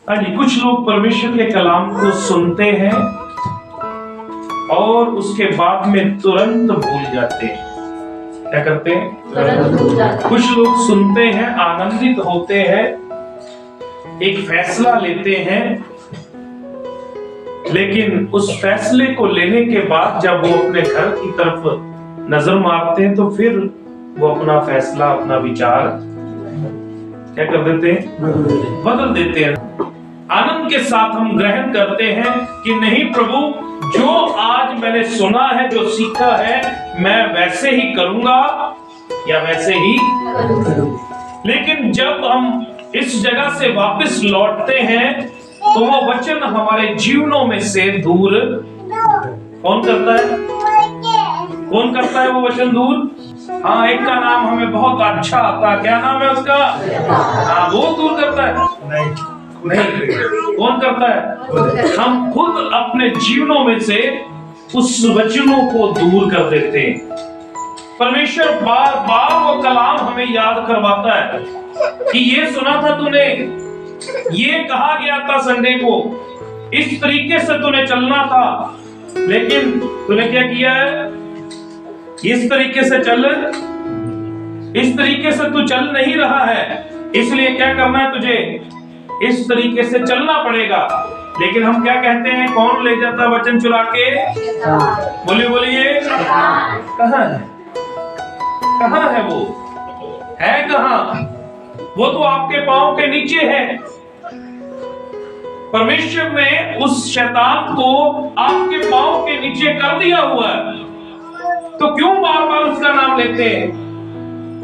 हाँ जी, कुछ लोग परमेश्वर के कलाम को सुनते हैं और उसके बाद में तुरंत भूल जाते हैं। क्या करते हैं? तुरंत भूल जाते हैं। कुछ लोग सुनते हैं, आनंदित होते हैं, एक फैसला लेते हैं, लेकिन उस फैसले को लेने के बाद जब वो अपने घर की तरफ नजर मारते हैं तो फिर वो अपना फैसला, अपना विचार क्या कर देते हैं? बदल देते हैं। आनंद के साथ हम ग्रहण करते हैं कि नहीं प्रभु, जो आज मैंने सुना है, जो सीखा है, मैं वैसे ही करूंगा या वैसे ही करूंगा। लेकिन जब हम इस जगह से वापस लौटते हैं तो वो वचन हमारे जीवनों में से दूर कौन करता है? कौन करता है वो वचन दूर? हाँ, एक का नाम हमें बहुत अच्छा आता है। क्या नाम है उसका? हाँ, वो दूर करता है। नहीं, कौन करता है? हम खुद अपने जीवनों में से उस वचनों को दूर कर देते हैं। परमेश्वर बार बार वो कलाम हमें याद करवाता है कि ये सुना था तूने, ये कहा गया था संडे को, इस तरीके से तूने चलना था, लेकिन तूने क्या किया है? इस तरीके से चल, इस तरीके से तू चल नहीं रहा है, इसलिए क्या करना है तुझे? इस तरीके से चलना पड़ेगा। लेकिन हम क्या कहते हैं? कौन ले जाता वचन चुरा के? बोलिए बोलिए, कहाँ है? कहाँ है वो? है कहाँ? वो तो आपके पांव के नीचे है। परमेश्वर ने उस शैतान को आपके पांव के नीचे कर दिया हुआ है। तो क्यों बार बार उसका नाम लेते हैं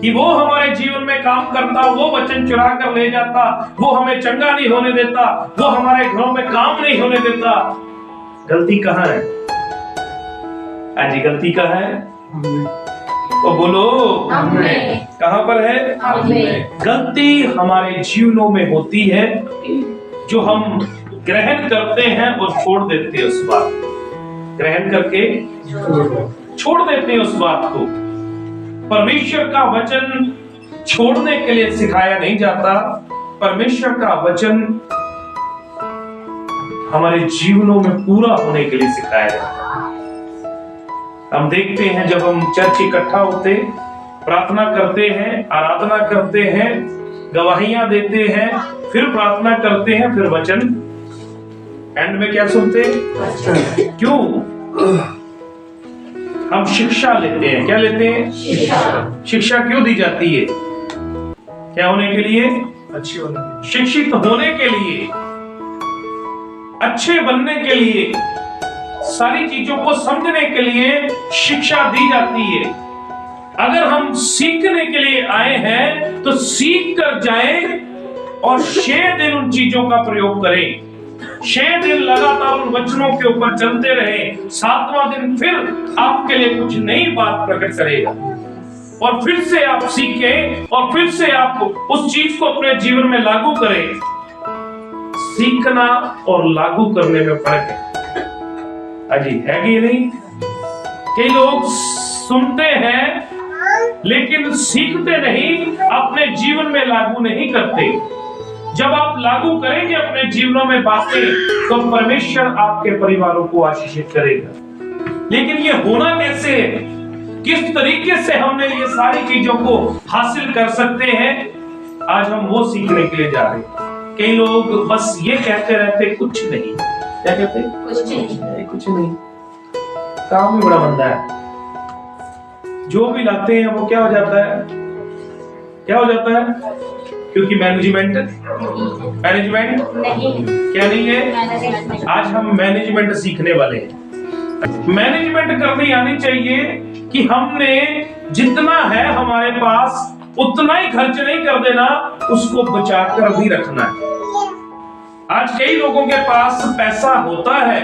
कि वो हमारे जीवन में काम करता, वो वचन चुरा कर ले जाता, वो हमें चंगा नहीं होने देता, वो हमारे घरों में काम नहीं होने देता। गलती कहाँ है? आज गलती कहाँ है? तो बोलो, कहाँ पर है? गलती हमारे जीवनों में होती है जो हम ग्रहण करते हैं और छोड़ देते हैं उस बात। ग्रहण करके छोड़ देते हैं उस बात को। परमेश्वर का वचन छोड़ने के लिए सिखाया नहीं जाता। परमेश्वर का वचन हमारे जीवनों में पूरा होने के लिए सिखाया जाता है। हम देखते हैं जब हम चर्च इकट्ठा होते, प्रार्थना करते हैं, आराधना करते हैं, गवाहियां देते हैं, फिर प्रार्थना करते हैं, फिर वचन एंड में क्या सुनते हैं? क्यों? हम शिक्षा लेते हैं। क्या लेते हैं? शिक्षा क्यों दी जाती है? क्या होने के लिए? अच्छे होने के लिए, शिक्षित होने के लिए, अच्छे बनने के लिए, सारी चीजों को समझने के लिए शिक्षा दी जाती है। अगर हम सीखने के लिए आए हैं तो सीख कर जाएं और 6 दिन उन चीजों का प्रयोग करें। 6 दिन लगातार उन वचनों के ऊपर चलते रहे। 7वां दिन फिर आपके लिए कुछ नई बात प्रकट करेगा और फिर से आप सीखें और फिर से आप उस चीज को अपने जीवन में लागू करें। सीखना और लागू करने में फर्क है। अजी है कि नहीं? कई लोग सुनते हैं लेकिन सीखते नहीं, अपने जीवन में लागू नहीं करते। जब आप लागू करेंगे अपने जीवनों में बातें तो परमेश्वर आपके परिवारों को आशीषित करेगा। लेकिन ये होना कैसे है? किस तरीके से हमने ये सारी चीजों को हासिल कर सकते हैं? आज हम वो सीखने के लिए जा रहे हैं। कई लोग बस ये कहते रहते कुछ नहीं। क्या कहते? कुछ नहीं। काम भी बड़ा मंदा है। जो भी लाते हैं वो क्या हो जाता है? क्या हो जाता है? क्योंकि मैनेजमेंट नहीं। क्या नहीं है? आज हम मैनेजमेंट सीखने वाले हैं। मैनेजमेंट करनी आनी चाहिए कि हमने जितना है हमारे पास उतना ही खर्च नहीं कर देना, उसको बचा कर भी रखना है। आज कई लोगों के पास पैसा होता है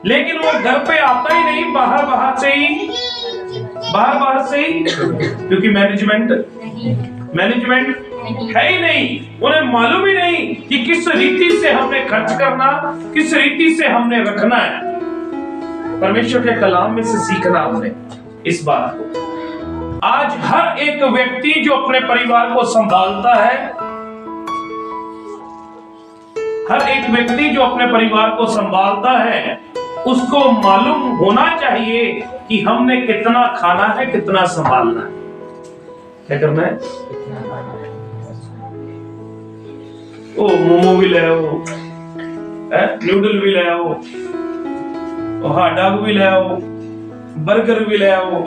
लेकिन वो घर पे आता ही नहीं, बाहर से ही, क्योंकि मैनेजमेंट है ही नहीं। उन्हें मालूम ही नहीं कि किस रीति से हमने खर्च करना, किस रीति से हमने रखना है। परमेश्वर के कलाम में से सीखना हमने इस बात को। आज हर एक व्यक्ति जो अपने परिवार को संभालता है हर एक व्यक्ति जो अपने परिवार को संभालता है उसको मालूम होना चाहिए कि हमने कितना खाना है, कितना संभालना है, क्या करना है। ओ मोमो भी ले आओ, नूडल भी ले आओ, हॉट डॉग भी ले आओ, बर्गर भी ले आओ,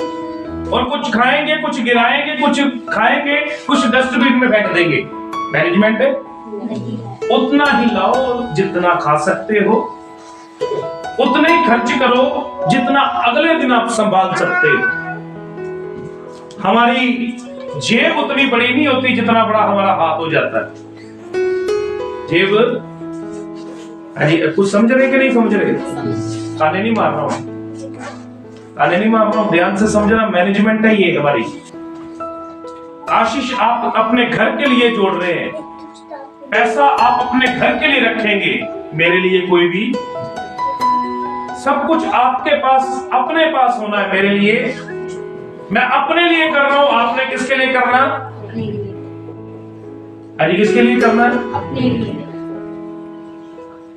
और कुछ खाएंगे, कुछ गिराएंगे, कुछ खाएंगे, कुछ डस्टबिन में फेंक देंगे। मैनेजमेंट है? उतना ही लाओ जितना खा सकते हो, उतना ही खर्च करो जितना अगले दिन आप संभाल सकते हो। हमारी जेब उतनी बड़ी नहीं होती जितना बड़ा हमारा हाथ हो जाता है। जेब, अजी कुछ समझ रहे कि नहीं समझ रहे? ताने नहीं मार रहा हूं, ताने नहीं मार रहा हूं, ध्यान से समझना। मैनेजमेंट है ये हमारी। आशीष आप अपने घर के लिए जोड़ रहे हैं, पैसा आप अपने घर के लिए रखेंगे, मेरे लिए कोई भी, सब कुछ आपके पास अपने पास होना है। मेरे लिए, मैं अपने लिए कर रहा हूं, आपने किसके लिए करना? अरे किसके लिए करना है? अपने लिए।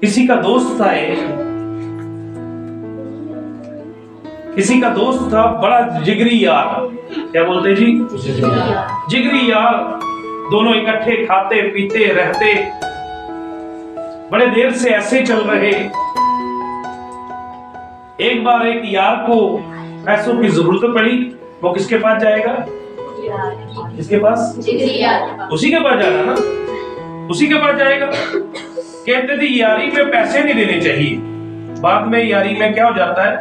किसी का दोस्त था, किसी का दोस्त था, बड़ा जिगरी यार, क्या बोलते जी? जिगरी यार। दोनों इकट्ठे खाते पीते रहते, बड़े देर से ऐसे चल रहे। एक बार एक यार को पैसों की जरूरत पड़ी, वो किसके पास जाएगा? किसके पास? जिगरी यार। उसी के पास जाना ना, उसी के पास जाएगा। कहते थे यारी में पैसे नहीं देने चाहिए, बाद में यारी में क्या हो जाता है?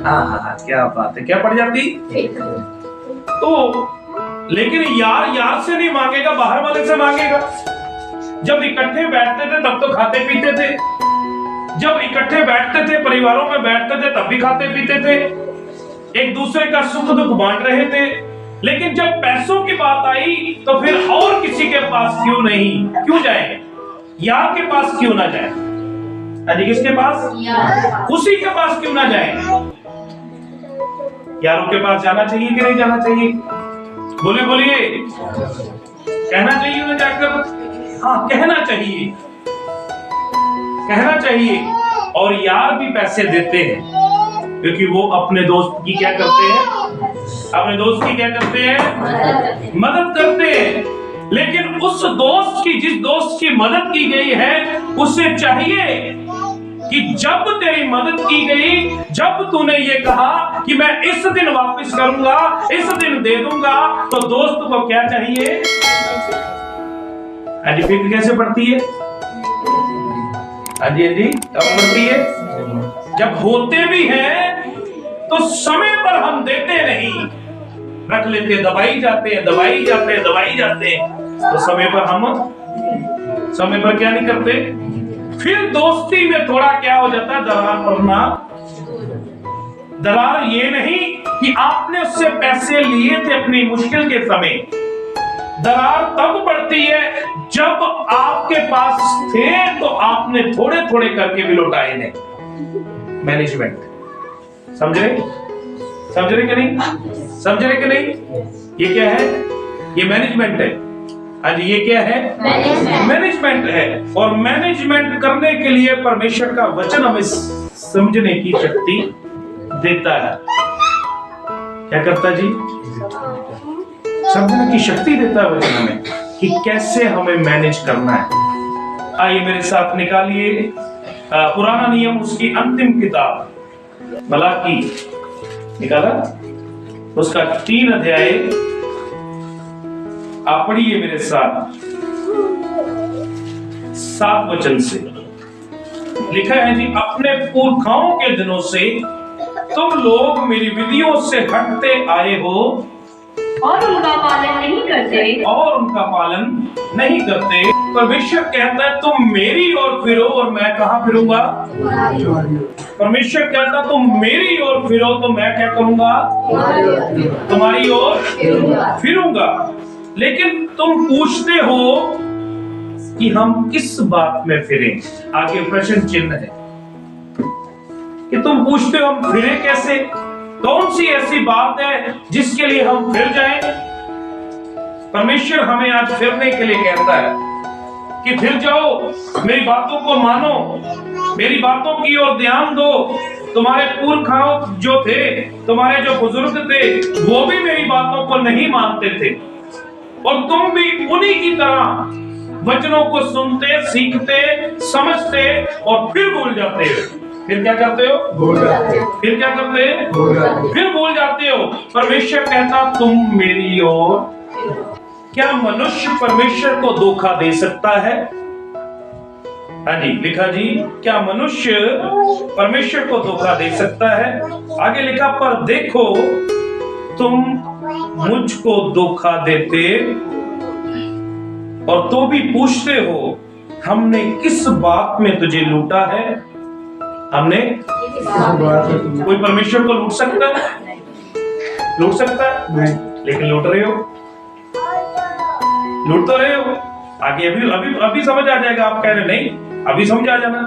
हाँ, क्या बात है, क्या पड़ जाती? तो लेकिन यार यार से नहीं मांगेगा, बाहर वाले से मांगेगा। जब इकट्ठे बैठते थे तब तो खाते पीते थे, जब इकट्ठे बैठते थे, परिवारों में बैठते थे, तब भी खाते पीते थे, एक दूसरे का सुख दुख बांट रहे थे। लेकिन जब पैसों की बात आई तो फिर और किसी के पास क्यों नहीं, क्यों जाए? यार के पास क्यों ना जाए? अजी किसके पास? उसी के पास क्यों ना जाए? यारों के पास जाना चाहिए कि नहीं जाना चाहिए? बोले बोलिए, कहना चाहिए ना जाकर? हाँ, कहना चाहिए, कहना चाहिए। और यार भी पैसे देते हैं, क्योंकि वो अपने दोस्त की क्या करते हैं? अपने दोस्त की क्या करते हैं? मदद करते हैं। लेकिन उस दोस्त की, जिस दोस्त की मदद की गई है, उसे चाहिए कि जब तेरी मदद की गई, जब तूने ये कहा कि मैं इस दिन वापस करूंगा, इस दिन दे दूंगा, तो दोस्त को क्या चाहिए? अजी फिक्र कैसे पड़ती है? अजी अजी कब पड़ती है? जब होते भी हैं तो समय पर हम देते नहीं, रख लेते, दबाई जाते हैं, दबाई जाते हैं, दबाई जाते हैं, तो समय पर हम, समय पर क्या नहीं करते। फिर दोस्ती में थोड़ा क्या हो जाता है? दरार पड़ना। दरार ये नहीं कि आपने उससे पैसे लिए थे अपनी मुश्किल के समय, दरार तब पड़ती है जब आपके पास थे तो आपने थोड़े थोड़े करके भी लौटाए नहीं। मैनेजमेंट समझ रहे? समझ रहे कि नहीं? समझ रहे कि नहीं? ये क्या है? ये मैनेजमेंट है। आज ये क्या है? मैनेजमेंट है। और मैनेजमेंट करने के लिए परमेश्वर का वचन हमें समझने की शक्ति देता है। क्या करता जी? समझने की शक्ति देता है वचन हमें कि कैसे हमें मैनेज करना है। आइए मेरे साथ निकालिए पुराना नियम, उसकी अंतिम किताब मलाकी, निकाला उसका 3 अध्याय। आप पढ़िए मेरे साथ 7 वचन से। लिखा है जी, अपने पुरखाओं के दिनों से तुम लोग मेरी विधियों से हटते आए हो और उनका पालन नहीं करते, और उनका पालन नहीं करते। परमेश्वर कहता है तुम मेरी ओर फिरो और मैं कहां फिरूंगा? परमेश्वर कहता तुम मेरी ओर फिरो तो मैं क्या करूंगा? तुम्हारी ओर फिरूंगा। लेकिन तुम पूछते हो कि हम किस बात में फिरें? आगे प्रश्न चिन्ह है कि तुम पूछते हो हम फिरे कैसे? कौन सी ऐसी बात है जिसके लिए हम फिर जाएं? परमेश्वर हमें आज फिरने के लिए कहता है। कि फिर जाओ, मेरी बातों को मानो, मेरी बातों की ओर ध्यान दो। तुम्हारे पुरखाओं जो थे, तुम्हारे जो बुजुर्ग थे, वो भी मेरी बातों को नहीं मानते थे, और तुम भी उन्हीं की तरह वचनों को सुनते, सीखते, समझते और फिर भूल जाते हो। फिर क्या करते हो? भूल जाते हो। फिर क्या करते हो? फिर भूल जाते हो। परमेश्वर कहता तुम मेरी ओर। क्या मनुष्य परमेश्वर को धोखा दे सकता है? हाँ जी, लिखा जी, क्या मनुष्य परमेश्वर को धोखा दे सकता है? आगे लिखा, पर देखो तुम मुझको धोखा देते और तो भी पूछते हो, हमने किस बात में तुझे लूटा है? हमने कोई परमेश्वर को लूट सकता है? लूट सकता है? नहीं। लेकिन लूट रहे हो, लूट तो रहे हो। आगे अभी अभी अभी समझ आ जाएगा। आप कह रहे नहीं, अभी समझ आ जाना।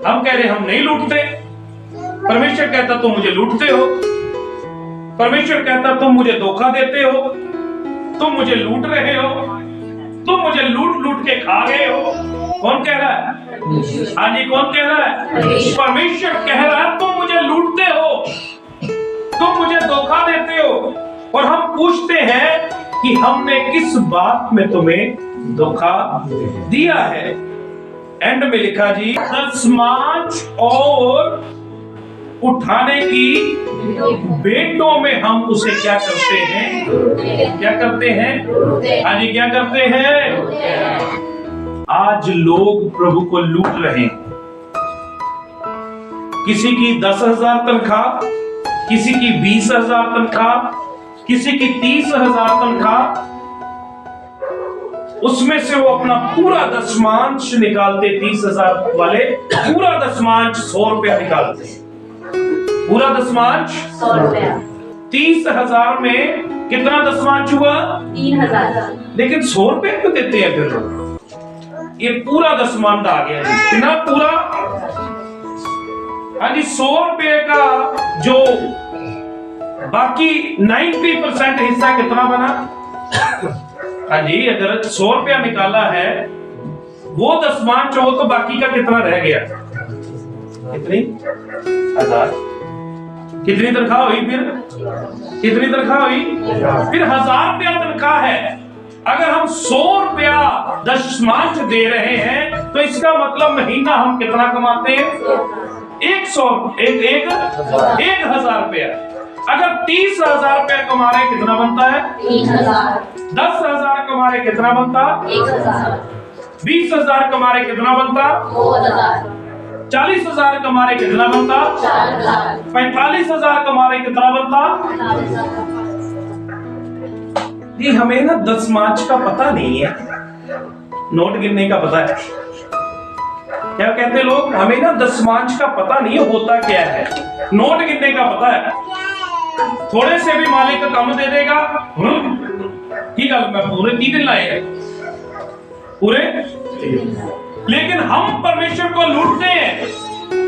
हम कह रहे हम नहीं लूटते, परमेश्वर कहता तुम मुझे लूटते हो। परमेश्वर कहता तुम मुझे धोखा देते हो, तुम मुझे लूट रहे हो, तुम मुझे लूट लूट के खा गए हो। कौन कह रहा है? हाँ जी, कौन कह रहा है? परमेश्वर कह रहा है तुम मुझे लूटते हो, तुम मुझे धोखा देते हो। और हम पूछते हैं कि हमने किस बात में तुम्हें धोखा दिया है? एंड में लिखा जी, दसमांश और उठाने की भेंटों में हम उसे क्या करते हैं? क्या करते हैं? हाँ जी, क्या करते हैं? आज लोग प्रभु को लूट रहे हैं। किसी की 10,000 तनख्वाह, किसी की 20,000 तनख्वाह, किसी की 30,000 तनख्वाह, उसमें से वो अपना पूरा दसमांश निकालते। 30,000 वाले पूरा दसमांश 100 रुपया निकालते, पूरा दसमांश 100 रुपया। 30,000 में कितना दसमांश हुआ? 3,000। लेकिन 100 रुपए क्यों देते हैं फिर लोग? ये पूरा दसमांश आ गया जी, कितना पूरा? हाँ जी, 100 रुपए का जो बाकी 90% हिस्सा कितना बना? हाँ जी, अगर 100 रुपया निकाला है, वो दसमांश हो तो बाकी का कितना रह गया? कितनी? 1000। कितनी तनख्वाह हुई फिर? कितनी तनख्वाह हुई? फिर 1000 रुपया तनख्वाह है। अगर हम 100 रुपया दशमांश दे रहे हैं तो इसका मतलब महीना हम कितना कमाते हैं? 1,000 रुपया। अगर 30,000 रुपया कमा रहे कितना बनता है? 3,000। 10,000 कमा रहे कितना बनता? 1,000। 20,000 कमा रहे कितना बनता? 2,000। 40,000 कमा रहे कितना बनता? 4,000। 45,000 कमा रहे कितना बनता? 4,000। जी, हमें ना दसमांश का पता नहीं है, नोट गिनने का पता है। क्या कहते हैं लोग? हमें ना दसमांश का पता नहीं होता क्या है, नोट गिनने का पता है। थोड़े से भी मालिक कम दे देगा, ठीक है, मैं पूरे 3 दिन लाए पूरे। लेकिन हम परमेश्वर को लूटते हैं।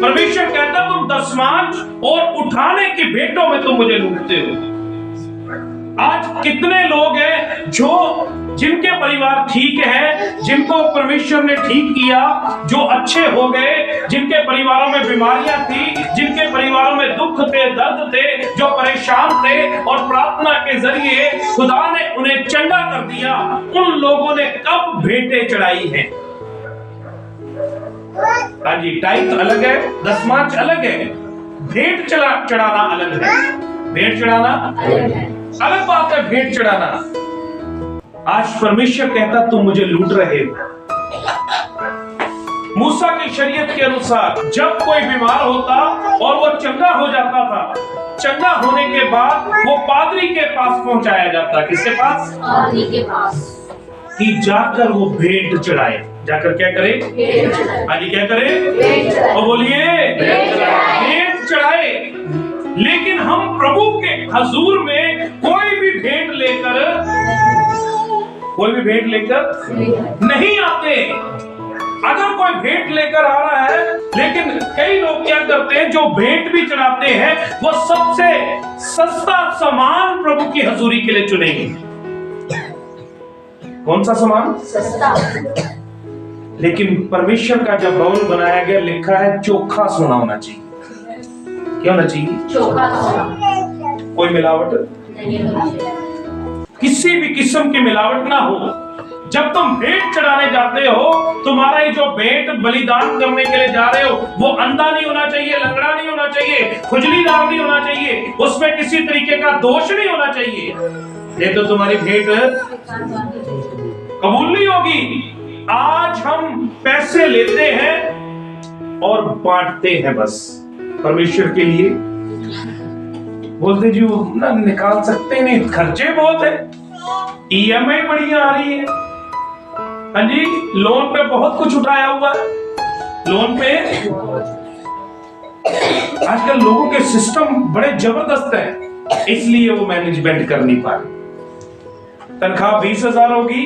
परमेश्वर कहता तुम दसमांश और उठाने की भेंटों में तुम मुझे लूटते हो। आज कितने लोग हैं जो जिनके परिवार ठीक है, जिनको परमेश्वर ने ठीक किया, जो अच्छे हो गए, जिनके परिवारों में बीमारियां थी, जिनके परिवारों में दुख थे, दर्द थे, जो परेशान थे, और प्रार्थना के जरिए खुदा ने उन्हें चंगा कर दिया। उन लोगों ने कब भेंटें चढ़ाई हैं? हाँ जी, टाइप अलग है, दसमांश अलग है, भेंट चढ़ाना अलग है। भेंट चढ़ाना अलग बात है, भेंट चढ़ाना। आज परमेश्वर कहता तुम मुझे लूट रहे हो। मूसा की शरीयत के अनुसार जब कोई बीमार होता और वो चंगा हो जाता था, चंगा होने के बाद वो पादरी के पास पहुंचाया जाता। किसके पास? पादरी के पास। कि जाकर वो भेंट चढ़ाए। जाकर क्या करे? हाँ जी, क्या करे? और बोलिए भेंट चढ़ाए। लेकिन हम प्रभु के हजूर में कोई भी भेंट लेकर नहीं आते। अगर कोई भेंट लेकर आ रहा है, लेकिन कई लोग क्या करते हैं, जो भेंट भी चढ़ाते हैं, वो सबसे सस्ता सामान प्रभु की हजूरी के लिए चुनेंगे। कौन सा सामान? सस्ता। लेकिन परमेश्वर का जब भवन बनाया गया, लिखा है चोखा सोना होना चाहिए। क्या होना चाहिए? चोखा सोना, कोई मिलावट नहीं होना चाहिए। किसी भी किस्म की मिलावट ना हो। जब तुम भेंट चढ़ाने जाते हो, तुम्हारा ये जो भेंट बलिदान करने के लिए जा रहे हो, वो अंधा नहीं होना चाहिए, लंगड़ा नहीं होना चाहिए, खुजलीदार नहीं होना चाहिए, उसमें किसी तरीके का दोष नहीं होना चाहिए। ये तो तुम्हारी भेंट कबूल नहीं होगी। आज हम पैसे लेते हैं और बांटते हैं बस परमेश्वर के लिए। बोलते जी वो ना निकाल सकते नहीं, खर्चे बहुत है, ईएमआई बढ़िया आ रही है, हाँ जी, लोन पे बहुत कुछ उठाया हुआ है, लोन पे। आजकल लोगों के सिस्टम बड़े जबरदस्त हैं, इसलिए वो मैनेजमेंट कर नहीं पा रहे। तनख्वाह 20,000 होगी,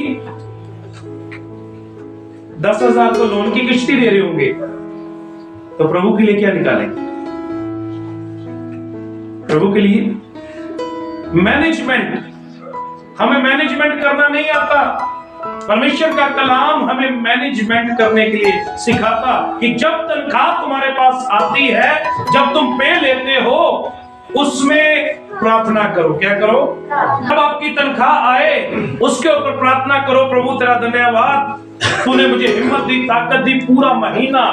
10,000 तो लोन की किश्ती दे रहे होंगे, तो प्रभु के लिए क्या निकालेंगे? प्रभु के लिए मैनेजमेंट, हमें मैनेजमेंट करना नहीं आता। परमेश्वर का कलाम हमें मैनेजमेंट करने के लिए सिखाता कि जब तनख्वाह तुम्हारे पास आती है, जब तुम पे लेते हो, उसमें प्रार्थना करो। क्या करो? जब आपकी तनख्वाह आए, उसके ऊपर प्रार्थना करो, प्रभु तेरा धन्यवाद, तूने मुझे हिम्मत दी, ताकत दी, पूरा महीना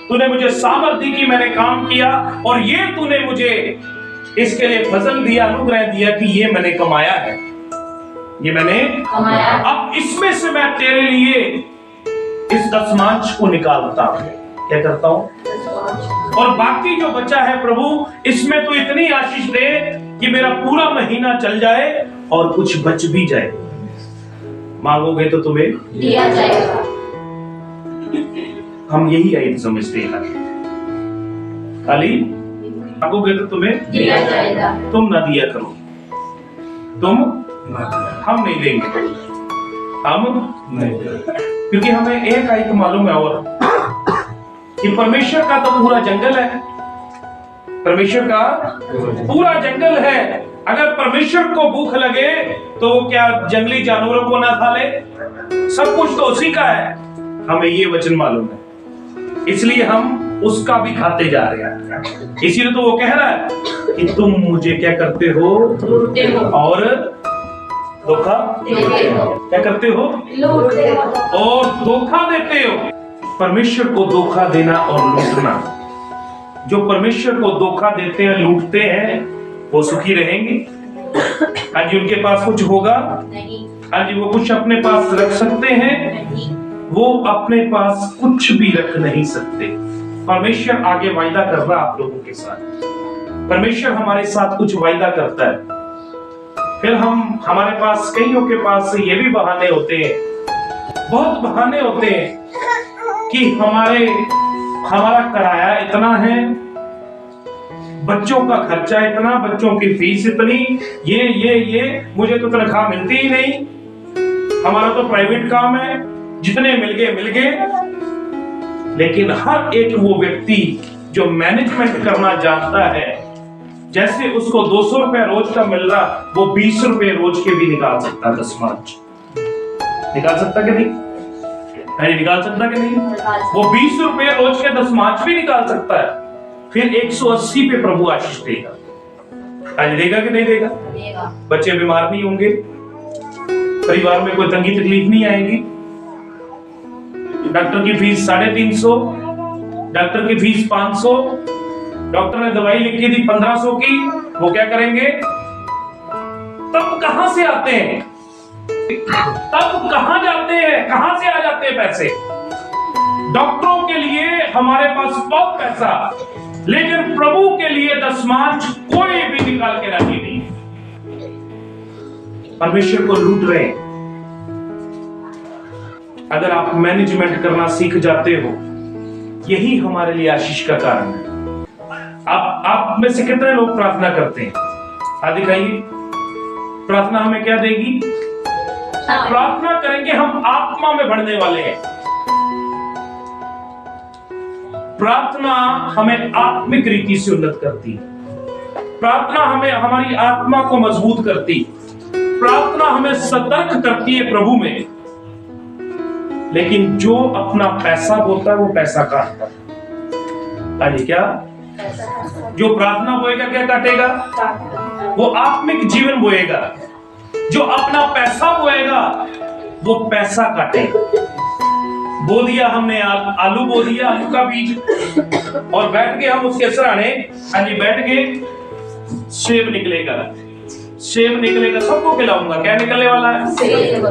तूने मुझे सामर्थ दी कि मैंने काम किया, और ये तूने मुझे इसके लिए फजल दिया, अनुग्रह दिया कि ये मैंने कमाया है, ये मैंने कमाया। अब इसमें से मैं तेरे लिए इस दशमांश को निकालता हूं। क्या करता हूं? और बाकी जो बचा है प्रभु, इसमें तो इतनी आशीष दे कि मेरा पूरा महीना चल जाए और कुछ बच भी जाए। मांगोगे तो तुम्हें दिया जाएगा। हम यही आयत समझते हैं, खाली मांगोगे तो तुम्हें दिया जाएगा। तुम ना दिया करो, तुम हम नहीं देंगे, हम नहीं, क्योंकि हमें एक आयत मालूम है और कि परमेश्वर का तो पूरा जंगल है, परमेश्वर का पूरा जंगल है। अगर परमेश्वर को भूख लगे तो वो क्या जंगली जानवरों को ना खा ले? सब कुछ तो उसी का है, हमें ये वचन मालूम है, इसलिए हम उसका भी खाते जा रहे हैं। इसीलिए तो वो कह रहा है कि तुम मुझे क्या करते हो? लूटते हो और धोखा देते हो। क्या करते हो? लूटते हो और धोखा देते हो। परमेश्वर को धोखा देना और लूटना, जो परमेश्वर को धोखा देते हैं, लूटते हैं, वो सुखी रहेंगे? हाँ जी, उनके पास कुछ होगा नहीं, हाँ जी, वो कुछ अपने पास रख सकते हैं? नहीं, वो अपने पास कुछ भी रख नहीं सकते। परमेश्वर आगे वायदा कर रहा है आप लोगों के साथ। परमेश्वर हमारे साथ कुछ वायदा करता है, फिर हमारे पास, कईयों के पास ये भी बहाने होते हैं, बहुत बहाने होते हैं कि हमारा किराया इतना है, बच्चों का खर्चा इतना, बच्चों की फीस इतनी, ये मुझे तो तनख्वाह मिलती ही नहीं, हमारा तो प्राइवेट काम है, जितने मिल गए। लेकिन हर एक वो व्यक्ति जो मैनेजमेंट करना जानता है, जैसे उसको 200 रुपए रोज का मिल रहा, वो 20 रुपए रोज के भी निकाल सकता है, दशमांश निकाल सकता कि नहीं? निकाल सकता कि नहीं? वो 20 रुपए रोज के दशमांश भी निकाल सकता है, फिर 180 पे प्रभु आशीष देगा। आज देगा कि नहीं देगा? बच्चे बीमार नहीं होंगे, परिवार में कोई तंगी तकलीफ नहीं आएगी, डॉक्टर की फीस 350, डॉक्टर की फीस 500, डॉक्टर ने दवाई लिखी थी 1500 की, वो क्या करेंगे? तब कहां से आते हैं? तब कहां जाते हैं? कहां से आ जाते हैं पैसे? डॉक्टरों के लिए हमारे पास बहुत पैसा, लेकिन प्रभु के लिए दशमांश कोई भी निकाल के राजी नहीं। परमेश्वर को लूट रहे हैं। अगर आप मैनेजमेंट करना सीख जाते हो, यही हमारे लिए आशीष का कारण है। आप में से कितने लोग प्रार्थना करते हैं? हाथ दिखाइए। प्रार्थना हमें क्या देगी? प्रार्थना करेंगे, हम आत्मा में बढ़ने वाले हैं। प्रार्थना हमें आत्मिक रीति से उन्नत करती है। प्रार्थना हमें हमारी आत्मा को मजबूत करती, प्रार्थना हमें सतर्क करती है प्रभु में। लेकिन जो अपना पैसा बोता है वो पैसा काटता है। हाँ जी, क्या? जो प्रार्थना बोएगा क्या काटेगा? वो आत्मिक जीवन बोएगा। जो अपना पैसा बोएगा वो पैसा काटेगा। बो दिया हमने आलू बो दिया, आलू का बीज, और बैठ के हम उसके सराहने, हाँ जी, बैठ के सेब निकलेगा, सेब निकलेगा, सबको खिलाऊंगा। क्या निकलने वाला है? सेब।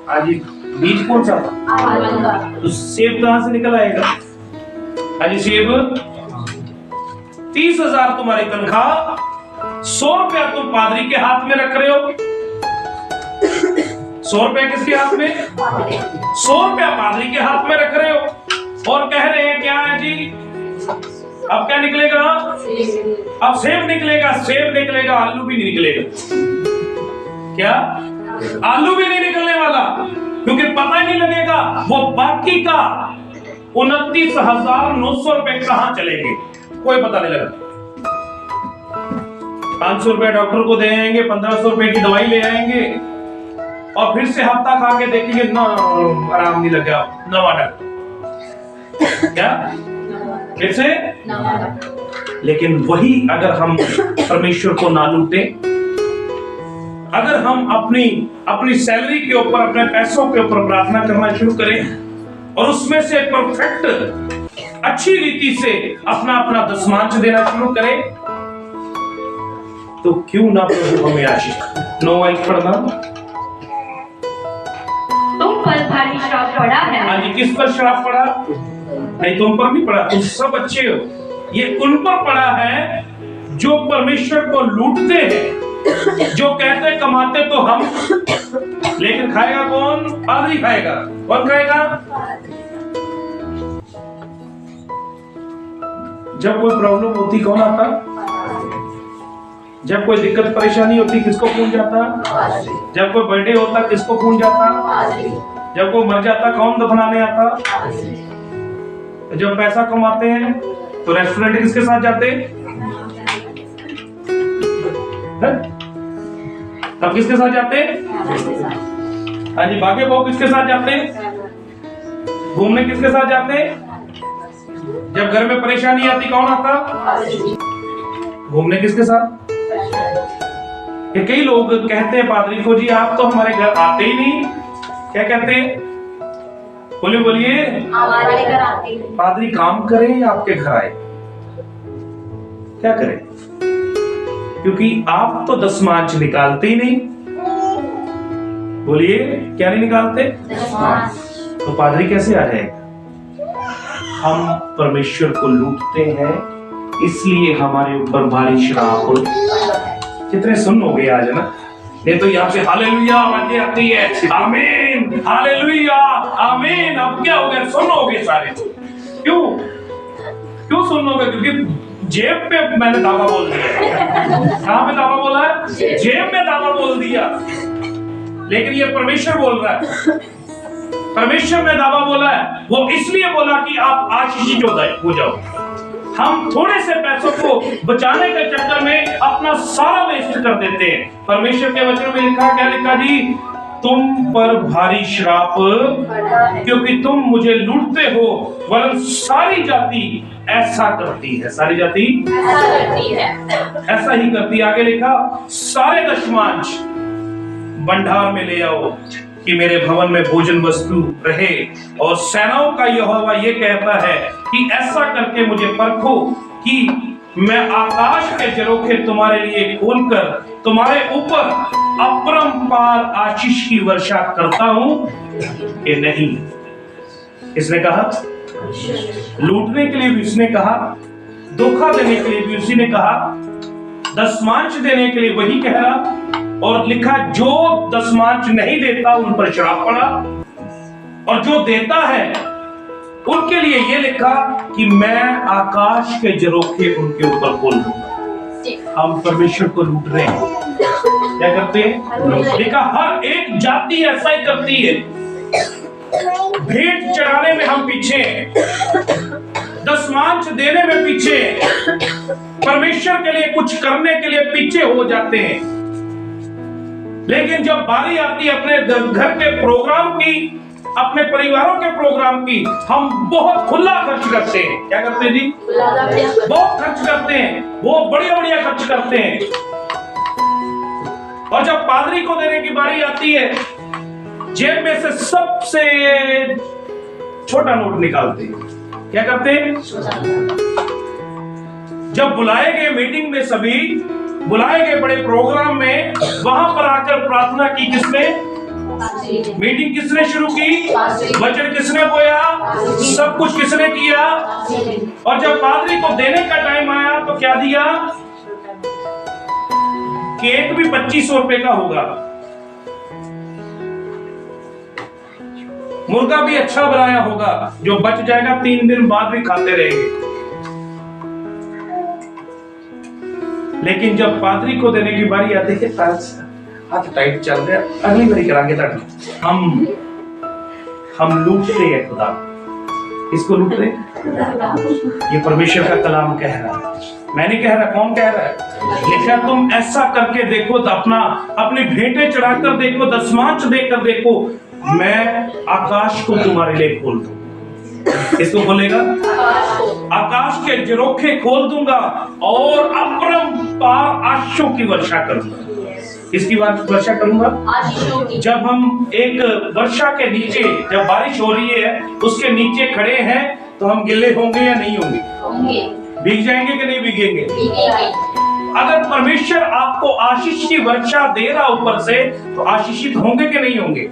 हाँ जी, बीज कौन सा था? आलू का। तो सेब कहां से निकल आएगा? हाँ जी, सेब 30,000 तुम्हारी तनख्वाह, 100 रुपया तुम पादरी के हाथ में रख रहे हो। 100 रुपया किसके हाथ में? 100 रुपया पादरी के हाथ में रख रहे हो और कह रहे हैं क्या है जी? अब क्या निकलेगा? अब सेब निकलेगा। सेब निकलेगा, आलू भी नहीं निकलेगा। क्या? आलू भी नहीं निकलने वाला, क्योंकि पता ही नहीं लगेगा वो बाकी का 29,900 रुपए कहां चलेंगे, कोई पता नहीं लगा। 500 रुपए डॉक्टर को दे आएंगे, 1500 रुपए की दवाई ले आएंगे, और फिर से हफ्ता खा के देखेंगे ना आराम नहीं लगा, नवा डॉक्टर। क्या? फिर से? लेकिन वही अगर हम परमेश्वर को ना लूटे, अगर हम अपनी सैलरी के ऊपर, अपने पैसों के ऊपर प्रार्थना करना शुरू करें और उसमें से परफेक्ट अच्छी रीति से अपना दशमांश देना शुरू करें, तो क्यों ना प्रभु हमें आशीष। 9 वाक्य पढ़ना। तुम पर भारी श्राप पड़ा है। हाँ जी, किस पर श्राप पड़ा? नहीं, तुम पर नहीं पड़ा, तुम सब अच्छे हो। ये उन पर पड़ा है जो परमेश्वर को लूटते हैं, जो कहते कमाते तो हम, लेकिन खाएगा कौन? पादरी खाएगा। कौन खाएगा? जब कोई प्रॉब्लम होती कौन आता? जब कोई दिक्कत परेशानी होती किसको फोन जाता? जब कोई बर्थडे होता किसको फोन जाता? जब कोई मर जाता कौन दफनाने आता? जब पैसा कमाते हैं तो रेस्टोरेंट किसके साथ जाते? तब किसके साथ जाते? हाँ जी, भागे बहु किसके साथ जाते? घूमने किसके साथ जाते? जब घर में परेशानी आती कौन आता? घूमने किसके साथ? ये कई लोग कहते हैं पादरी को, जी आप तो हमारे घर आते ही नहीं। क्या कहते हैं? बोलिए हमारे घर आते ही। पादरी काम करे या आपके घर आए? क्या करें? क्योंकि आप तो दशमांश निकालते ही नहीं। बोलिए, क्या नहीं निकालते? तो पादरी कैसे आ जाएगा? हम परमेश्वर को लूटते हैं, इसलिए हमारे ऊपर भारी श्राप। कितने सुन हो गए आज, है ना? नहीं तो यहाँ पे हालेलुया आवाजें आती है, आमीन, हालेलुया, आमीन। अब क्या हो गया? सुन हो गए सारे। क्यों सुन हो गए? क्योंकि जेब पे मैंने दावा बोल दिया। कहाँ पे दावा बोला है? जेब में दावा बोल दिया। लेकिन ये परमेश्वर बोल रहा है, परमेश्वर ने दावा बोला है, वो इसलिए बोला कि आप आशीषित हो जाओ। हम थोड़े से पैसों को बचाने के चक्कर में अपना सारा वेस्ट कर देते हैं। परमेश्वर के वचन में लिखा, क्या लिखा जी? तुम पर भारी श्राप, क्योंकि तुम मुझे लूटते हो, वरन सारी जाति ऐसा करती है। सारी जाति ऐसा ही करती है। आगे लिखा, सारे दशमांश भंडार में ले आओ कि मेरे भवन में भोजन वस्तु रहे। और सेनाओं का यहोवा ये कहता है कि ऐसा करके मुझे परखो कि मैं आकाश के झरोखे तुम्हारे लिए खोलकर तुम्हारे ऊपर अपरंपार आशीष की वर्षा करता हूं कि नहीं। इसने कहा, लूटने के लिए भी उसने कहा, धोखा देने के लिए भी उसी ने कहा, दशमांश देने के लिए वही कह रहा। और लिखा, जो दशमांश नहीं देता उन पर श्राप पड़ा, और जो देता है उनके लिए ये लिखा कि मैं आकाश के झरोखे उनके ऊपर खोल दूंगा। हम परमेश्वर को लूट रहे हैं। क्या करते हैं? लिखा, हर एक जाति ऐसा ही करती है। भेंट चढ़ाने में हम पीछे हैं, दशमांश देने में पीछे हैं, परमेश्वर के लिए कुछ करने के लिए पीछे हो जाते हैं। लेकिन जब बारी आती है अपने घर के प्रोग्राम की, अपने परिवारों के प्रोग्राम की हम बहुत खुला खर्च करते हैं। क्या करते हैं जी? बहुत खर्च करते हैं, वो बढ़िया बढ़िया खर्च करते हैं। और जब पादरी को देने की बारी आती है, जेब में से सबसे छोटा नोट निकालते हैं। क्या करते हैं? जब बुलाए गए मीटिंग में, सभी बुलाए गए बड़े प्रोग्राम में, वहां पर आकर प्रार्थना की किसने? मीटिंग किसने शुरू की? वचन किसने बोया? सब कुछ किसने किया? और जब पादरी को देने का टाइम आया तो क्या दिया? केक भी 2500 रुपए का होगा, मुर्गा भी अच्छा बनाया होगा, जो बच जाएगा 3 दिन बाद भी खाते रहेंगे। लेकिन जब पादरी को देने की बारी आती है, हाथ टाइट चल रहे, अगली बारी करांगे तक हम लूटते हैं खुदा। किसको लूट रहे? ये परमेश्वर का कलाम कह रहा है, मैं नहीं कह रहा। कौन कह रहा है? लिखा तुम ऐसा करके देखो, तो अपनी भेंटें चढ़ाकर देखो, दशमांश देकर देखो, मैं आकाश को तुम्हारे लिए खोल दूं। इसको खोलेगा? आकाश के झरोखे खोल दूंगा और अपरंपार आशीषों की वर्षा करूंगा। किसकी वर्षा करूंगा? जब हम एक वर्षा के नीचे, जब बारिश हो रही है उसके नीचे खड़े हैं, तो हम गिले होंगे या नहीं होंगे? भीग जाएंगे कि नहीं भीगेंगे? अगर परमेश्वर आपको आशीष की वर्षा दे रहा ऊपर से, तो आशीषित होंगे कि नहीं होंगे?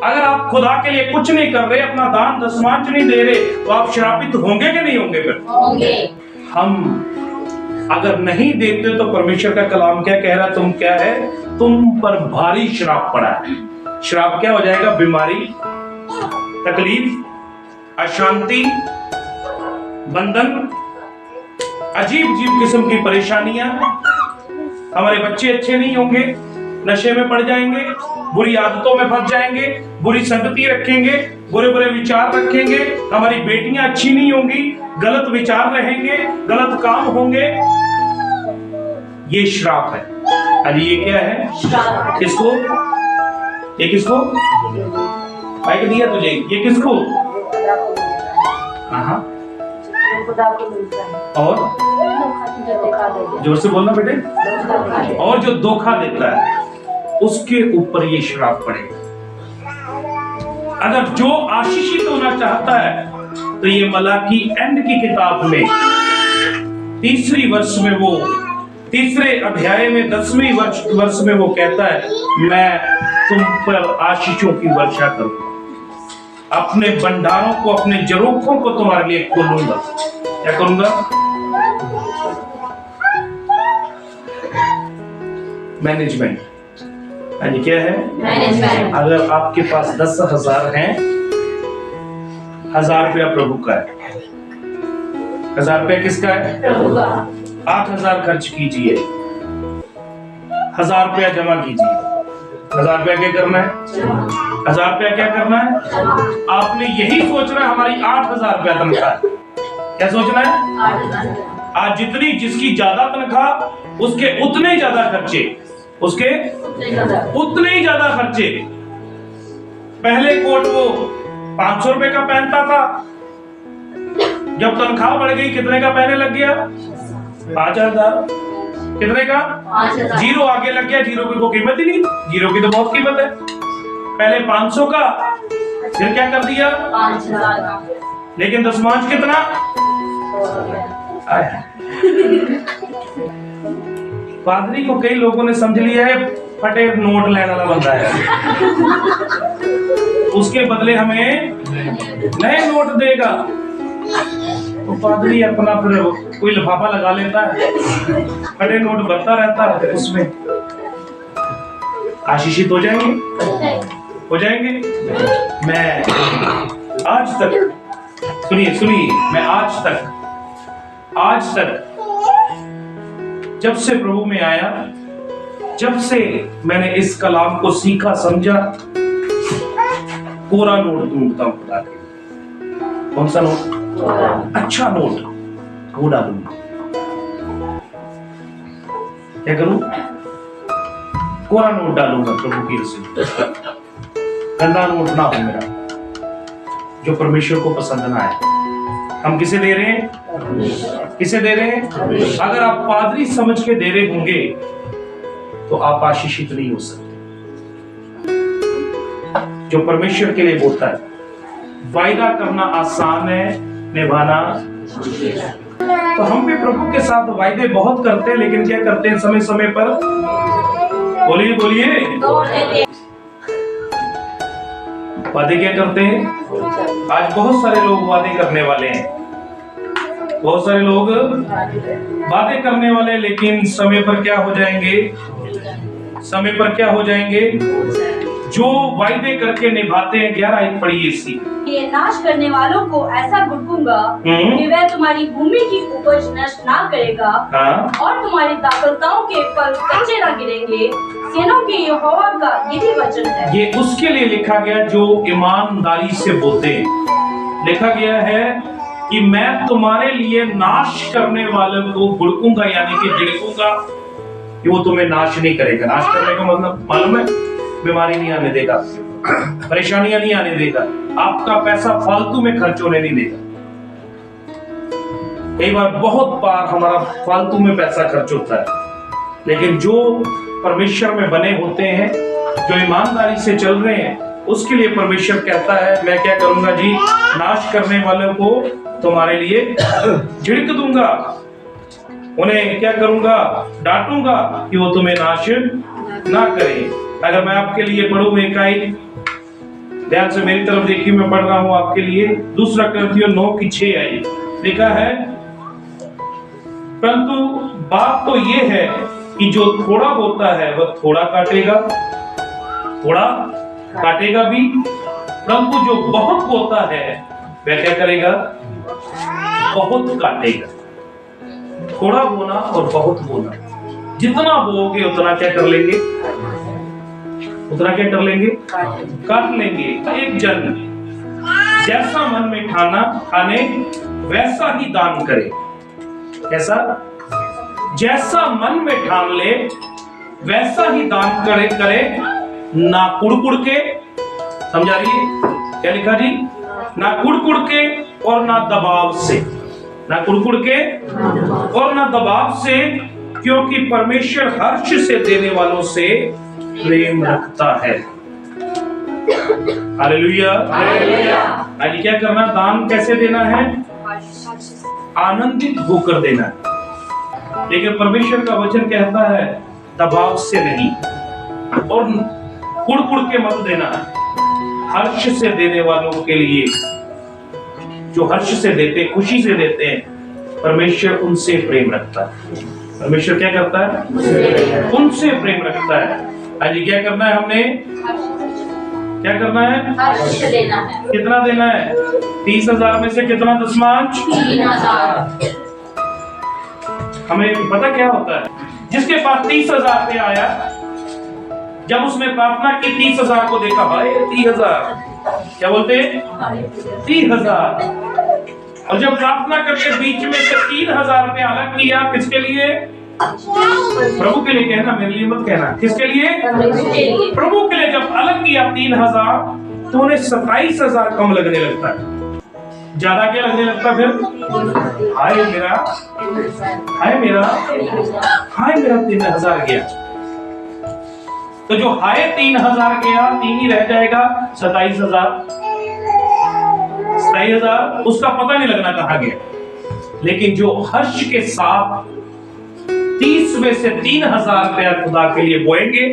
अगर आप खुदा के लिए कुछ नहीं कर रहे, अपना दान दशमांश नहीं दे रहे, तो आप श्रापित होंगे कि नहीं होंगे? फिर हम अगर नहीं देते, तो परमेश्वर का कलाम क्या कह रहा? तुम क्या है? तुम पर भारी श्राप पड़ा है। श्राप क्या हो जाएगा? बीमारी, तकलीफ, अशांति, बंधन, अजीब अजीब किस्म की परेशानियां। हमारे बच्चे अच्छे नहीं होंगे, नशे में पड़ जाएंगे, बुरी आदतों में फंस जाएंगे, बुरी संगति रखेंगे, बुरे बुरे विचार रखेंगे। हमारी बेटियां अच्छी नहीं होंगी, गलत विचार रहेंगे, गलत काम होंगे। ये श्राप है। अरे ये क्या है? किसको? ये किसको? माइक दिया तुझे, ये किसको? हाँ, और जोर से बोलना बेटे। और जो धोखा देता है उसके ऊपर ये श्राप पड़ेगा। अगर जो आशीषित होना चाहता है, तो ये मलाकी एंड की किताब में 3 अध्याय में 10वें वर्ष में वो कहता है, मैं तुम पर आशीषों की वर्षा करूंगा, अपने भंडारों को, अपने जरूरतों को तुम्हारे लिए खोलूंगा। क्या करूंगा? मैनेजमेंट। क्या है? मैनेजमेंट। अगर आपके पास 10,000 हैं, 1000 रुपया प्रभु का है। 1000 रुपया किसका है? प्रभु का। 8000 खर्च कीजिए, 1000 रुपया जमा कीजिए। 1000 रुपया क्या करना है? 1000 रुपया क्या करना है? आपने यही सोचना है, हमारी 8000 रुपया तनख्वाह है। क्या सोचना है? आज जितनी जिसकी ज्यादा तनख्वाह, उसके उतने ज्यादा खर्चे, उसके उतने ही ज्यादा खर्चे। पहले कोट वो 500 रुपए का पहनता था, जब तनख्वाह बढ़ गई कितने का पहने लग गया? 5000। कितने का? 5000। जीरो आगे लग गया, जीरो की कोई कीमत ही नहीं। जीरो की तो बहुत कीमत है। पहले 500 का, फिर क्या कर दिया? 5000 का। लेकिन दशमांश कितना? पादरी को कई लोगों ने समझ लिया है फटे नोट लेने वाला बंदा है, उसके बदले हमें नए नोट देगा। तो पादरी अपना फिर कोई लिफाफा लगा लेता है, फटे नोट भरता रहता है, उसमें आशीषित हो जाएंगे। मैं आज तक, सुनिए, मैं आज तक जब से प्रभु में आया, जब से मैंने इस कलाम को सीखा समझा, कोरा नोट ढूंढता हूं खुदा के। कौन सा नोट? अच्छा नोट वो डालूंगा। क्या करूं? कोरा नोट डालूंगा प्रभु की रसूल। गंदा नोट ना हो मेरा, जो परमेश्वर को पसंद ना आए। हम किसे दे रहे हैं? किसे दे रहे हैं? अगर आप पादरी समझ के दे रहे होंगे तो आप आशीषित नहीं हो सकते। जो परमेश्वर के लिए बोलता है, वायदा करना आसान है, निभाना। तो हम भी प्रभु के साथ वायदे बहुत करते हैं, लेकिन क्या करते हैं? समय समय पर बोलिए बोलिए, वादे क्या करते हैं? आज बहुत सारे लोग वादे करने वाले हैं, बहुत सारे लोग वादे करने वाले, लेकिन समय पर क्या हो जाएंगे? समय पर क्या हो जाएंगे? जो वायदे करके निभाते हैं। 11 आयत पढ़िए इसकी। ये नाश करने वालों को ऐसा भड़कूंगा कि वह तुम्हारी भूमि की उपज नष्ट ना करेगा, और तुम्हारी दाखलताओं के फल कच्चे ना गिरेंगे। सेनों के यहोवा का यही वचन है। ये उसके लिए लिखा गया जो ईमानदारी से बोलते हैं। लिखा गया है कि मैं तुम्हारे लिए नाश करने वालों को भड़कूंगा, यानी कि झिड़कूंगा, कि वो तुम्हें नाश नहीं करेगा। नाश करने का मतलब मालूम है? बीमारी नहीं आने देगा, परेशानियां नहीं आने देगा, आपका पैसा फालतू में खर्च होने नहीं देगा। कई बार, बहुत बार हमारा फालतू में पैसा खर्च होता है, लेकिन जो परमेश्वर में बने होते हैं, जो ईमानदारी से चल रहे हैं, उसके लिए परमेश्वर कहता है मैं क्या करूंगा जी? नाश करने वालों को तुम्हारे लिए झिड़क दूंगा, उन्हें क्या करूंगा? डांटूंगा कि वो तुम्हें नाश ना करे। अगर मैं आपके लिए पढ़ूं एक आयत, ध्यान से मेरी तरफ देखिए, मैं पढ़ रहा हूं आपके लिए। 2 कुरिन्थियों 9:6 आयत लिखा है, परंतु बात तो ये है कि जो थोड़ा बोता है वह थोड़ा काटेगा, थोड़ा काटेगा भी, परंतु जो बहुत बोता है वह क्या करेगा? बहुत काटेगा। थोड़ा बोना और बहुत बोना, जितना बोओगे उतना क्या कर लेंगे? उतना क्या कर लेंगे? काट लेंगे। एक जन जैसा मन में खाने वैसा ही दान करे। कैसा? जैसा मन में ठान ले वैसा ही दान करे, ना कुड़कुड़ के। समझा रही? क्या लिखा जी? ना कुड़कुड़ के और ना दबाव से, ना कुड़कुड़ के और ना दबाव से, क्योंकि परमेश्वर हर्ष से देने वालों से प्रेम रखता है। हालेलुया। आज क्या करना? दान कैसे देना है? आनंदित होकर देना है। लेकिन परमेश्वर का वचन कहता है दबाव से नहीं, और कुड़ के मत देना, हर्ष से देने वालों के लिए। जो हर्ष से देते, खुशी से देते हैं, परमेश्वर उनसे प्रेम रखता है। परमेश्वर क्या करता है? उनसे प्रेम रखता है। आज क्या करना है? हमने क्या करना है? हर्ष देना है। कितना देना है? 30,000 में से कितना दशमांश? 3,000। हमें पता क्या होता है? जिसके पास 30,000 रुपये आया, जब उसने प्रार्थना की 30,000 को देखा, भाई 30,000, क्या बोलते हैं? 30,000। और जब प्रार्थना करके बीच में से 3,000 रुपये अलग किया, किसके लिए? प्रभु के लिए कहना, मेरे लिए मत कहना। किसके लिए? प्रभु के लिए। जब अलग किया 3,000, तो उन्हें 27,000 कम लगने लगता है। ज्यादा क्या लगने लगता? फिर हाय मेरा 3,000 गया। तो जो हाय 3,000 गया, 3 ही रह जाएगा, 27,000। 27,000 उसका पता नहीं लगना कहाँ गया। लेकिन जो हर्ष के साथ 30 में से 3,000 रुपया खुदा के लिए बोएंगे,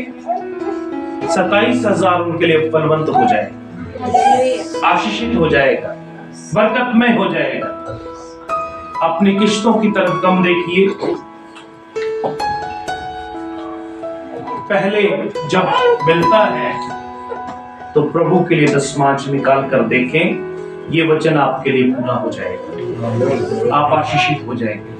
27,000 उनके लिए फलवंत हो जाएगा, आशीषित हो जाएगा, बरकतमय हो जाएगा। अपनी किश्तों की तरफ कम देखिए। पहले जब मिलता है तो प्रभु के लिए दशमांश निकाल कर देखें, ये वचन आपके लिए पूरा हो जाएगा, आप आशीषित हो जाएंगे।